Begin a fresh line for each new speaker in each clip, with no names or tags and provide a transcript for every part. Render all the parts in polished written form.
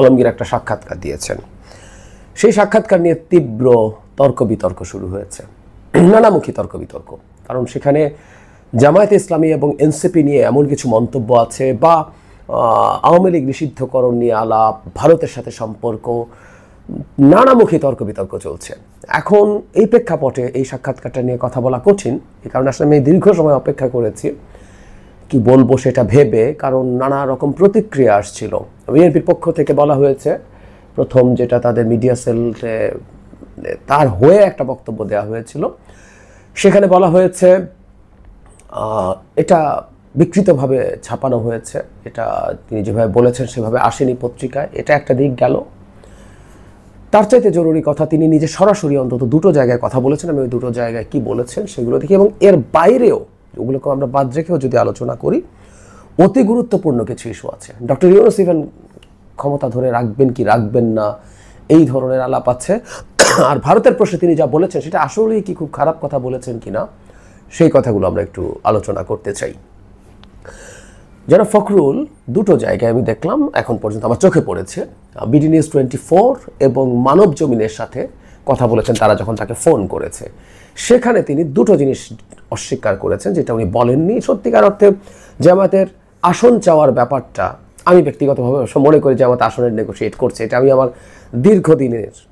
আলমগীর একটা সাক্ষাৎকার দিয়েছেন। সেই সাক্ষাৎকার নিয়ে তীব্র তর্ক বিতর্ক শুরু হয়েছে, নানামুখী তর্ক বিতর্ক। কারণ সেখানে জামায়াতে ইসলামী এবং এনসিপি নিয়ে এমন কিছু মন্তব্য আছে, বা আওয়ামী লীগ নিষিদ্ধকরণ নিয়ে আলাপ, ভারতের সাথে সম্পর্ক, নানামুখী তর্ক বিতর্ক চলছে। এখন এই প্রেক্ষাপটে এই সাক্ষাৎকারটা নিয়ে কথা বলা কঠিন, এই কারণে আসলে আমি দীর্ঘ সময় অপেক্ষা করেছি কি বলবো সেটা ভেবে, কারণ নানা রকম প্রতিক্রিয়া আসছিল। বিএনপির পক্ষ থেকে বলা হয়েছে, প্রথম যেটা তাদের মিডিয়া সেলতে তার হয়ে একটা বক্তব্য দেওয়া হয়েছিল, সেখানে বলা হয়েছে এটা বিকৃতভাবে ছাপানো হয়েছে, এটা তিনি যেভাবে বলেছেন সেভাবে আসেনি পত্রিকায়। এটা একটা দিক গেল। তার চাইতে জরুরি কথা, তিনি নিজে সরাসরি অন্তত দুটো জায়গায় কথা বলেছেন। আমি ওই দুটো জায়গায় কি বলেছেন সেগুলো দেখি, এবং এর বাইরেও ওগুলোকে আমরা বাদ রেখেও যদি আলোচনা করি, অতি গুরুত্বপূর্ণ কিছু ইস্যু আছে। ডক্টর ইউনূস ইভেন ক্ষমতা ধরে রাখবেন কি রাখবেন না, এই ধরনের আলাপ আছে। আর ভারতের প্রশ্নে তিনি যা বলেছেন সেটা আসলেই কি খুব খারাপ কথা বলেছেন কিনা, সেই কথাগুলো আমরা একটু আলোচনা করতে চাই। যারা ফখরুল দুটো জায়গায় আমি দেখলাম এখন পর্যন্ত আমার চোখে পড়েছে, বিডি নিউজ 24 এবং মানব জমিনের সাথে কথা বলেছেন তারা যখন তাকে ফোন করেছে, সেখানে তিনি দুটো জিনিস অস্বীকার করেছেন যেটা উনি বলেননি। সত্যিকার অর্থে জামায়াতের আসন চাওয়ার ব্যাপারটা আমি ব্যক্তিগতভাবে মনে করি জামায়াত আসনের নেগোশিয়েট করছে, এটা আমি আমার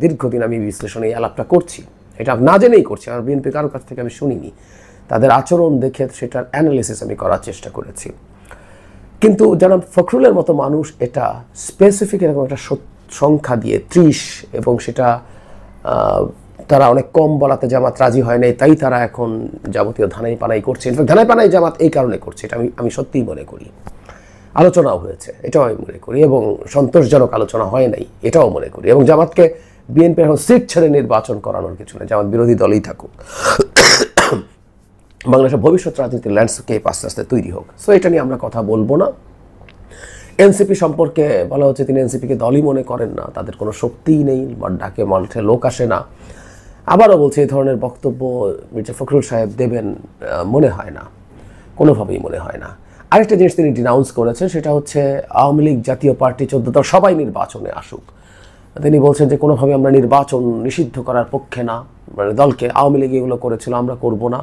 দীর্ঘদিন আমি বিশ্লেষণে এই আলাপটা করছি, এটা না জেনেই করছি। আর বিএনপি কারোর কাছ থেকে আমি শুনিনি, তাদের আচরণ দেখে সেটার অ্যানালিসিস আমি করার চেষ্টা করেছি। কিন্তু যারা ফখরুলের মতো মানুষ এটা স্পেসিফিক এরকম একটা সংখ্যা দিয়ে 30, এবং সেটা তারা অনেক কম বলাতে জামাত রাজি হয় নাই, তাই তারা এখন যাবতীয় ধানাই পানাই করছে। ইনফ্যাক্ট ধানাই পানাই জামাত এই কারণে করছে, এটা আমি সত্যিই মনে করি। আলোচনাও হয়েছে, এটাও আমি মনে করি, এবং সন্তোষজনক আলোচনা হয় নাই, এটাও মনে করি। এবং জামাতকে বিএনপি এখন সিট ছেড়ে নির্বাচন করানোর কিছু নেই, জামাত বিরোধী দলই থাকুক, বাংলাদেশের ভবিষ্যৎ রাজনীতির ল্যান্ডস্কেপ আস্তে আস্তে তৈরি হোক। সো এটা নিয়ে আমরা কথা বলবো না। এনসিপি সম্পর্কে বলা হচ্ছে তিনি এনসিপিকে দলই মনে করেন না, তাদের কোনো শক্তিই নেই, বা ডাকে মাঠে লোক আসে না। আবারও বলছে এই ধরনের বক্তব্য মির্জা ফখরুল সাহেব দেবেন মনে হয় না, কোনোভাবেই মনে হয় না। আরেকটা জিনিস তিনি ডিনাউন্স করেছেন, সেটা হচ্ছে আওয়ামী লীগ জাতীয় পার্টি 14 দল সবাই নির্বাচনে আসুক। তিনি বলছেন যে কোনোভাবে আমরা নির্বাচন নিষিদ্ধ করার পক্ষে না, মানে দলকে আওয়ামী লীগ এগুলো করেছিল আমরা করব না।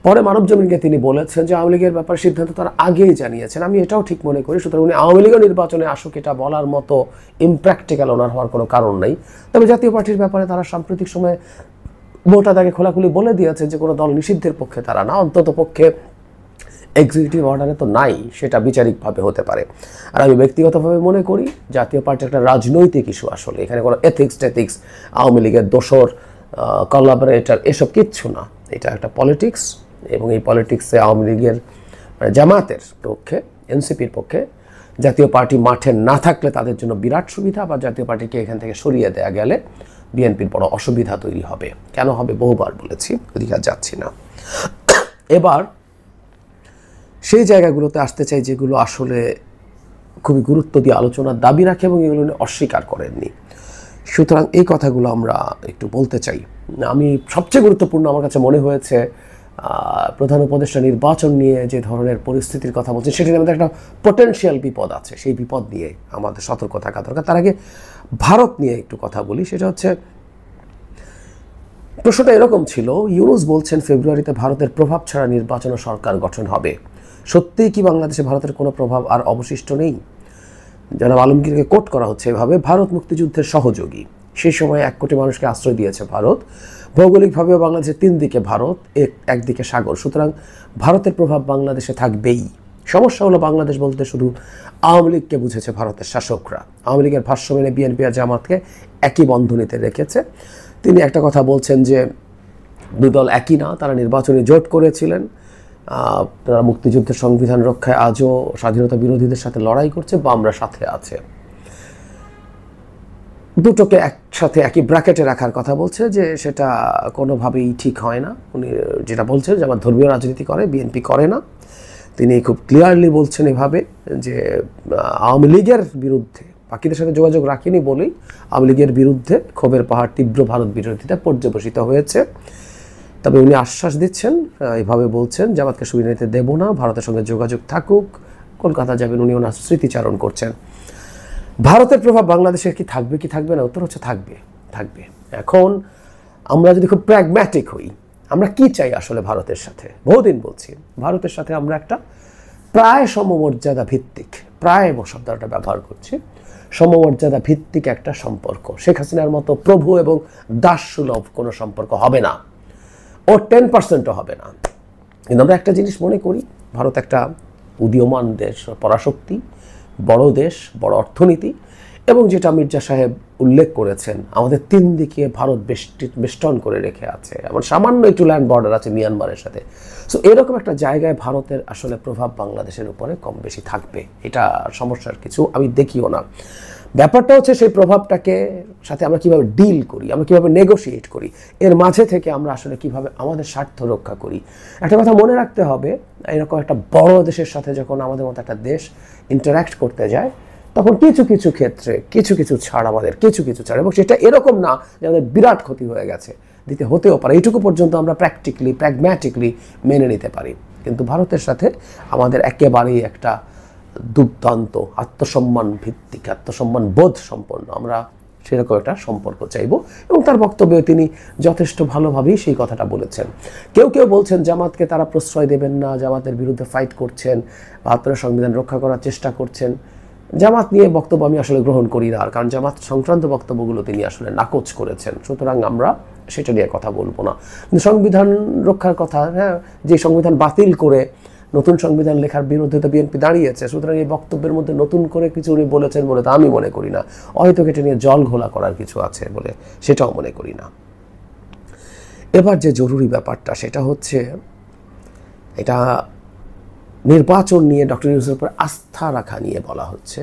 পরে মানব জমিনকে তিনি বলেছেন যে আওয়ামী লীগের ব্যাপারে সিদ্ধান্ত তারা আগেই জানিয়েছেন, আমি এটাও ঠিক মনে করি। সুতরাং উনি আওয়ামী লীগও নির্বাচনে আসুক এটা বলার মতো ইমপ্র্যাকটিক্যাল ওনার হওয়ার কোনো কারণ নেই। তবে জাতীয় পার্টির ব্যাপারে তারা সাম্প্রতিক সময়ে ভোটাদাকে খোলাখুলি বলে দিয়েছে যে কোনো দল নিষিদ্ধের পক্ষে তারা না, অন্তত পক্ষে এক্সিকিউটিভ অর্ডারে তো নাই, সেটা বিচারিকভাবে হতে পারে। আর আমি ব্যক্তিগতভাবে মনে করি জাতীয় পার্টি একটা রাজনৈতিক ইস্যু, আসলে এখানে কোনো এথিক্স আওয়ামী লীগের দোসর কোলাবোরেটর এসব কিচ্ছু না, এটা একটা পলিটিক্স। এবং এই পলিটিক্সে আওয়ামী লীগের মানে জামাতের পক্ষে, এনসিপির পক্ষে জাতীয় পার্টি মাঠে না থাকলে তাদের জন্য বিরাট সুবিধা, বা জাতীয় পার্টিকে এখান থেকে সরিয়ে দেওয়া গেলে বিএনপির বড় অসুবিধা তৈরি হবে। কেন হবে বহুবার বলেছি, ওদিকে যাচ্ছি না। এবার সেই জায়গাগুলোতে আসতে চাই যেগুলো আসলে খুবই গুরুত্ব দিয়ে আলোচনার দাবি রাখে এবং এগুলো অস্বীকার করেননি। সুতরাং এই কথাগুলো আমরা একটু বলতে চাই। আমি সবচেয়ে গুরুত্বপূর্ণ আমার কাছে মনে হয়েছে প্রধান উপদেষ্টা নির্বাচন নিয়ে যে ধরনের পরিস্থিতির কথা বলছেন, সেটির মধ্যে একটা পটেনশিয়াল বিপদ আছে, সেই বিপদ নিয়ে আমাদের সতর্ক থাকা দরকার। তার আগে ভারত নিয়ে একটু কথা বলি। সেটা হচ্ছে, প্রশ্নটা এরকম ছিল, ইউনূস বলছেন ফেব্রুয়ারিতে ভারতের প্রভাব ছাড়া নির্বাচন ও সরকার গঠন হবে। সত্যিই কি বাংলাদেশে ভারতের কোনো প্রভাব আর অবশিষ্ট নেই? জনাব আলমগীরকে কোট করা হচ্ছে এভাবে, ভারত মুক্তিযুদ্ধের সহযোগী, সেই সময় 1 কোটি মানুষকে আশ্রয় দিয়েছে ভারত। ভৌগোলিকভাবেও বাংলাদেশের 3 দিকে ভারত, একদিকে সাগর, সুতরাং ভারতের প্রভাব বাংলাদেশে থাকবেই। সমস্যা হলো বাংলাদেশ বলতে শুধু আওয়ামী লীগকে বুঝেছে ভারতের শাসকরা। আওয়ামী লীগের ভাষ্য মেনে বিএনপি আর জামাতকে একই বন্ধনীতে রেখেছে। তিনি একটা কথা বলছেন যে দুই দল একই না, তারা নির্বাচনী জোট করেছিলেন, তারা মুক্তিযুদ্ধের সংবিধান রক্ষায় আজও স্বাধীনতা বিরোধীদের সাথে লড়াই করছে, বা আমরা সাথে আছে। দুটোকে একসাথে একই ব্র্যাকেটে রাখার কথা বলছে, যে সেটা কোনোভাবেই ঠিক হয় না। উনি যেটা বলছেন যে আমার ধর্মীয় রাজনীতি করে, বিএনপি করে না। তিনি খুব ক্লিয়ারলি বলছেন এভাবে যে আওয়ামী লীগের বিরুদ্ধে, বাকিদের সাথে যোগাযোগ রাখেনি বলেই আওয়ামী লীগের বিরুদ্ধে ক্ষোভের পাহাড়, তীব্র ভারত বিরোধিতা পর্যবসিত হয়েছে। তবে উনি আশ্বাস দিচ্ছেন, এভাবে বলছেন জামাতকে সুবিধা নিতে দেব না, ভারতের সঙ্গে যোগাযোগ থাকুক, কলকাতা যাবেন, উনি ওনার স্মৃতিচারণ করছেন। ভারতের প্রভাব বাংলাদেশের কি থাকবে না? উত্তর হচ্ছে থাকবে। এখন আমরা যদি খুব প্র্যাগম্যাটিক হই, আমরা কি চাই আসলে ভারতের সাথে? বহুদিন বলছি ভারতের সাথে আমরা একটা প্রায় সমমর্যাদা ভিত্তিক, প্রায় শব্দটা ব্যবহার করছি, সমমর্যাদা ভিত্তিক একটা সম্পর্ক। শেখ হাসিনার মতো প্রভু এবং দাসসুলভ কোনো সম্পর্ক হবে না, ও 10%ও হবে না। কিন্তু আমরা একটা জিনিস মনে করি, ভারত একটা উদীয়মান দেশ, পরাশক্তি, বড় দেশ, বড় অর্থনীতি, এবং যেটা মির্জা সাহেব উল্লেখ করেছেন, আমাদের 3 দিকে ভারত বেষ্টন করে রেখে আছে, এমন সামান্য একটু ল্যান্ড বর্ডার আছে মিয়ানমারের সাথে। সো এরকম একটা জায়গায় ভারতের আসলে প্রভাব বাংলাদেশের উপরে কম বেশি থাকবে, এটা সমস্যার কিছু আমি দেখিও না। ব্যাপারটা হচ্ছে সেই প্রভাবটাকে সাথে আমরা কিভাবে ডিল করি, আমরা কিভাবে নেগোশিয়েট করি, এর মাঝে থেকে আমরা আসলে কিভাবে আমাদের স্বার্থ রক্ষা করি। একটা কথা মনে রাখতে হবে, এরকম একটা বড় দেশের সাথে যখন আমাদের মতো একটা দেশ ইন্টারাক্ট করতে যায়, তখন কিছু ক্ষেত্রে কিছু ছাড়, আমাদের কিছু ছাড়, এবং সেটা এরকম না যে আমাদের বিরাট ক্ষতি হয়ে গেছে, দিতে হতেও পারে, এইটুকু পর্যন্ত আমরা প্র্যাগম্যাটিকলি মেনে নিতে পারি। কিন্তু ভারতের সাথে আমাদের একেবারেই একটা দুর্দান্ত আত্মসম্মান ভিত্তিক, আত্মসম্মান বোধ সম্পন্ন আমরা সেরকম একটা সম্পর্ক চাইব, এবং তার বক্তব্যে তিনি যথেষ্ট ভালোভাবেই সেই কথাটা বলেছেন। কেউ বলছেন জামাতকে তারা প্রশ্রয় দেবেন না, জামাতের বিরুদ্ধে ফাইট করছেন, ৭২ সংবিধান রক্ষা করার চেষ্টা করছেন। জামাত নিয়ে বক্তব্য আমি আসলে গ্রহণ করি না, কারণ জামাত সংক্রান্ত বক্তব্যগুলো তিনি আসলে নাকচ করেছেন, সুতরাং আমরা সেটা নিয়ে কথা বলবো না। কিন্তু সংবিধান রক্ষার কথা, হ্যাঁ, যে সংবিধান বাতিল করে নতুন সংবিধান লেখার বিরুদ্ধে তো বিএনপি দাঁড়িয়েছে, সুতরাং এই বক্তব্যের মধ্যে নতুন করে কিছু উনি বলেছেন বলে তা আমি মনে করি না। হয়তো এটা নিয়ে জল ঘোলা করার কিছু আছে বলে সেটাও মনে করি না। এবার যে জরুরি ব্যাপারটা সেটা হচ্ছে, এটা নির্বাচন নিয়ে ডক্টর ইউনূসের উপর আস্থা রাখা নিয়ে বলা হচ্ছে।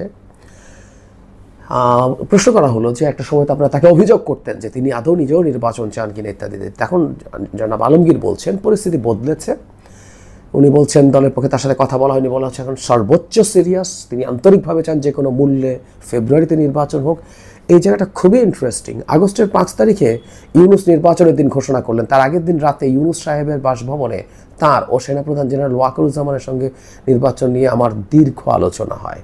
প্রশ্ন করা হলো যে একটা সময় তো আপনারা তাকে অভিযোগ করতেন যে তিনি আদৌ নিজেও নির্বাচন চান কিনা ইত্যাদি। এখন জনাব আলমগীর বলছেন পরিস্থিতি বদলেছে, উনি বলছেন দলের পক্ষে তার সাথে কথা বলা হয়নি, বলা হচ্ছে এখন সর্বোচ্চ সিরিয়াস, তিনি আন্তরিকভাবে চান যে কোনো মূল্যে ফেব্রুয়ারিতে নির্বাচন হোক। এই জায়গাটা খুবই ইন্টারেস্টিং। আগস্টের 5 তারিখে ইউনূস নির্বাচনের দিন ঘোষণা করলেন, তার আগের দিন রাতে ইউনূস সাহেবের বাসভবনে তার ও সেনাপ্রধান জেনারেল ওয়াকারুজ্জামানের সঙ্গে নির্বাচন নিয়ে আমার দীর্ঘ আলোচনা হয়।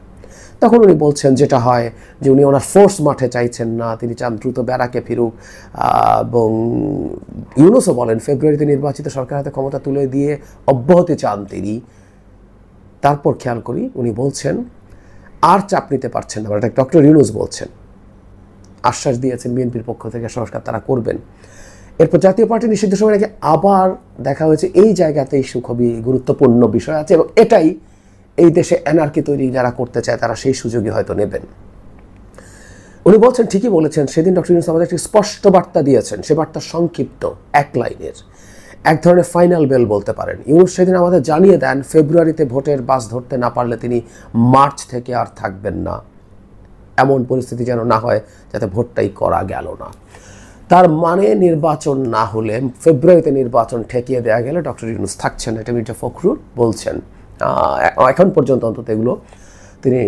তখন উনি বলছেন যেটা হয় যে উনি ওনার ফোর্স মাঠে চাইছেন না, তিনি চান দ্রুত ব্যারাকে ফিরুক, এবং ইউনূসও বলেন ফেব্রুয়ারিতে নির্বাচিত সরকার হাতে ক্ষমতা তুলে দিয়ে অব্যাহতি চান তিনি। তারপর খেয়াল করি উনি বলছেন আর চাপ নিতে পারছেন না, এটা ডক্টর ইউনূস বলছেন, আশ্বাস দিয়েছেন বিএনপির পক্ষ থেকে সংস্কার তারা করবেন। এরপর জাতীয় পার্টি নিষিদ্ধ সময় নাকি আবার দেখা হয়েছে, এই জায়গাতেই খুবই গুরুত্বপূর্ণ বিষয় আছে, এবং এটাই এই দেশে অ্যানার্কি তৈরি যারা করতে চায় তারা সেই সুযোগই হয়তো নেবেন। উনি বলছেন, ঠিকই বলেছেন, সেদিন ডক্টর ইউনূস আমাদের একটি স্পষ্ট বার্তা দিয়েছেন, সে বার্তা সংক্ষিপ্ত, 1 লাইনের, এক ধরনের ফাইনাল বেল বলতে পারেন। ইউনূস সেদিন আমাদের জানিয়ে দেন ফেব্রুয়ারিতে ভোটের বাস ধরতে না পারলে তিনি মার্চ থেকে আর থাকবেন না, এমন পরিস্থিতি যেন না হয় যাতে ভোটটাই করা গেল না। তার মানে নির্বাচন না হলে, ফেব্রুয়ারিতে নির্বাচন ঠেকিয়ে দেওয়া গেলে ডক্টর ইউনূস থাকছেন, এটা মির্জা ফখরুল বলছেন। এখন পর্যন্ত অন্তত এগুলো তিনি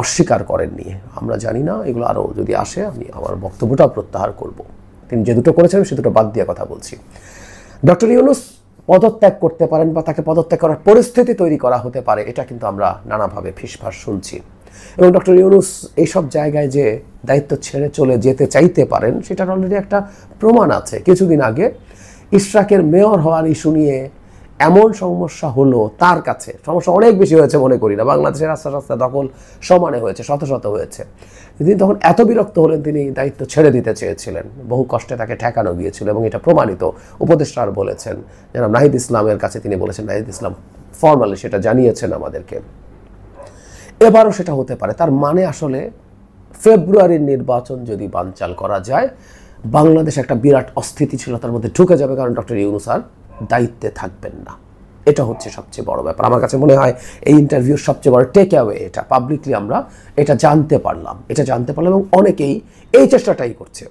অস্বীকার করেননি। আমরা জানি না এগুলো আরও যদি আসে আমি আমার বক্তব্যটাও প্রত্যাহার করব। তিনি যে দুটো করেছেন সে দুটো বাদ দিয়ে কথা বলছি। ডক্টর ইউনূস পদত্যাগ করতে পারেন বা তাকে পদত্যাগ করার পরিস্থিতি তৈরি করা হতে পারে, এটা কিন্তু আমরা নানাভাবে ফিসফাস শুনছি। এবং ডক্টর ইউনূস এইসব জায়গায় যে দায়িত্ব ছেড়ে চলে যেতে চাইতে পারেন সেটার অলরেডি একটা প্রমাণ আছে। কিছুদিন আগে ইশরাকের মেয়র হওয়ার ইস্যু নিয়ে এমন সমস্যা হলো, তার কাছে সমস্যা অনেক বেশি হয়েছে মনে করি না, বাংলাদেশের রাস্তা দখল সমানে হয়েছে, শত হয়েছে। তিনি তখন এত বিরক্ত হলেন তিনি দায়িত্ব ছেড়ে দিতে চেয়েছিলেন, বহু কষ্টে তাকে ঠেকানো গিয়েছিল, এবং এটা প্রমাণিত। উপদেষ্টার বলেছেন, জনাব নাহিদ ইসলামের কাছে তিনি বলেছেন, নাহিদ ইসলাম ফর্মালি সেটা জানিয়েছেন আমাদেরকে। এবারও সেটা হতে পারে। তার মানে আসলে ফেব্রুয়ারির নির্বাচন যদি বানচাল করা যায়, বাংলাদেশ একটা বিরাট অস্থিতিশীলতার মধ্যে ঢুকে যাবে, কারণ ডক্টর ইউনূস আর দায়িত্বে থাকবেন না। এটা হচ্ছে সবচেয়ে বড় ব্যাপার। আমার কাছে মনে হয় এই ইন্টারভিউর সবচেয়ে বড় টেক অ্যাওয়ে এটা। পাবলিকলি আমরা এটা জানতে পারলাম, এবং অনেকেই এই চেষ্টাটাই করছে।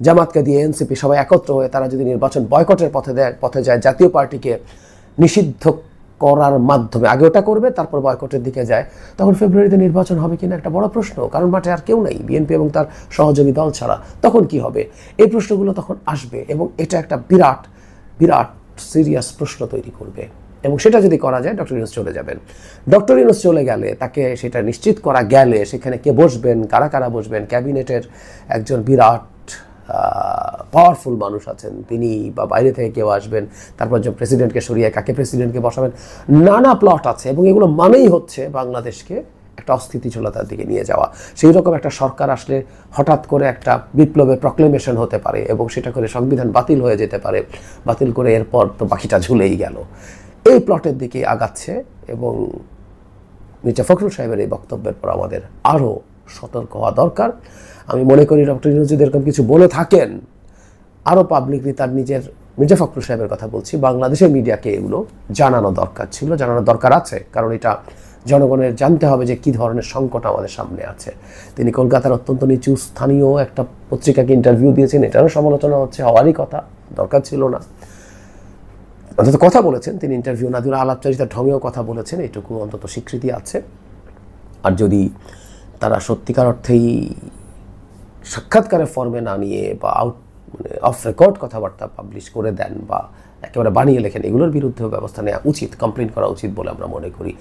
জামাতকে দিয়ে এনসিপি সবাই একত্র হয়ে তারা যদি নির্বাচন বয়কটের পথে যায়, জাতীয় পার্টিকে নিষিদ্ধ করার মাধ্যমে, আগে ওটা করবে তারপর বয়কটের দিকে যায়, তখন ফেব্রুয়ারিতে নির্বাচন হবে কিনা একটা বড় প্রশ্ন, কারণ মাঠে আর কেউ নেই বিএনপি এবং তার সহযোগী দল ছাড়া। তখন কি হবে? এই প্রশ্নগুলো তখন আসবে, এবং এটা একটা বিরাট সিরিয়াস প্রশ্ন তৈরি করবে। এবং সেটা যদি করা যায় ডক্টর ইউনূস চলে যাবেন। ডক্টর ইউনূস চলে গেলে তাকে সেটা নিশ্চিত করা গেলে সেখানে কে বসবেন, কারা কারা বসবেন, ক্যাবিনেটের একজন বিরাট পাওয়ারফুল মানুষ আছেন তিনি, বা বাইরে থেকে কেউ আসবেন, তারপর যে প্রেসিডেন্টকে সরিয়ে কাকে প্রেসিডেন্টকে বসাবেন, নানা প্লট আছে। এবং এগুলো মানেই হচ্ছে বাংলাদেশকে একটা অস্থিতিশীলতার দিকে নিয়ে যাওয়া। সেই রকম একটা সরকার আসলে হঠাৎ করে একটা বিপ্লবের প্রক্লেমেশন হতে পারে এবং সেটা করে সংবিধান বাতিল হয়ে যেতে পারে, বাতিল করে এরপর তো বাকিটা ঝুলেই গেল। এই প্লটের দিকে আগাচ্ছে এবং মির্জা ফখরুল সাহেবের এই বক্তব্যের পর আমাদের আরও সতর্ক হওয়া দরকার। আমি মনে করি ডক্টর ইউনূস যদি এরকম কিছু বলে থাকেন, আরও পাবলিকলি তার নিজের, মির্জা ফখরুল সাহেবের কথা বলছি, বাংলাদেশের মিডিয়াকে এগুলো জানানো দরকার ছিল, জানানোর দরকার আছে। কারণ এটা জনগণের জানতে হবে যে কী ধরনের সংকট আমাদের সামনে আছে। তিনি কলকাতার অত্যন্ত নিচু স্থানীয় একটা পত্রিকাকে ইন্টারভিউ দিয়েছেন, এটারও সমালোচনা হচ্ছে, হওয়ারই কথা, দরকার ছিল না। অন্তত কথা বলেছেন তিনি, ইন্টারভিউ না দিলে আলাপচারিতার ঢঙেও কথা বলেছেন, এটুকু অন্তত স্বীকৃতি আছে। আর যদি তারা সত্যিকার অর্থেই সাক্ষাৎকারের ফর্মে না নিয়ে বা মানে অফ রেকর্ড কথাবার্তা পাবলিশ করে দেন বা একেবারে বানিয়ে লেখেন, এগুলোর বিরুদ্ধেও ব্যবস্থা নেওয়া উচিত, কমপ্লেন করা উচিত বলে আমরা মনে করি।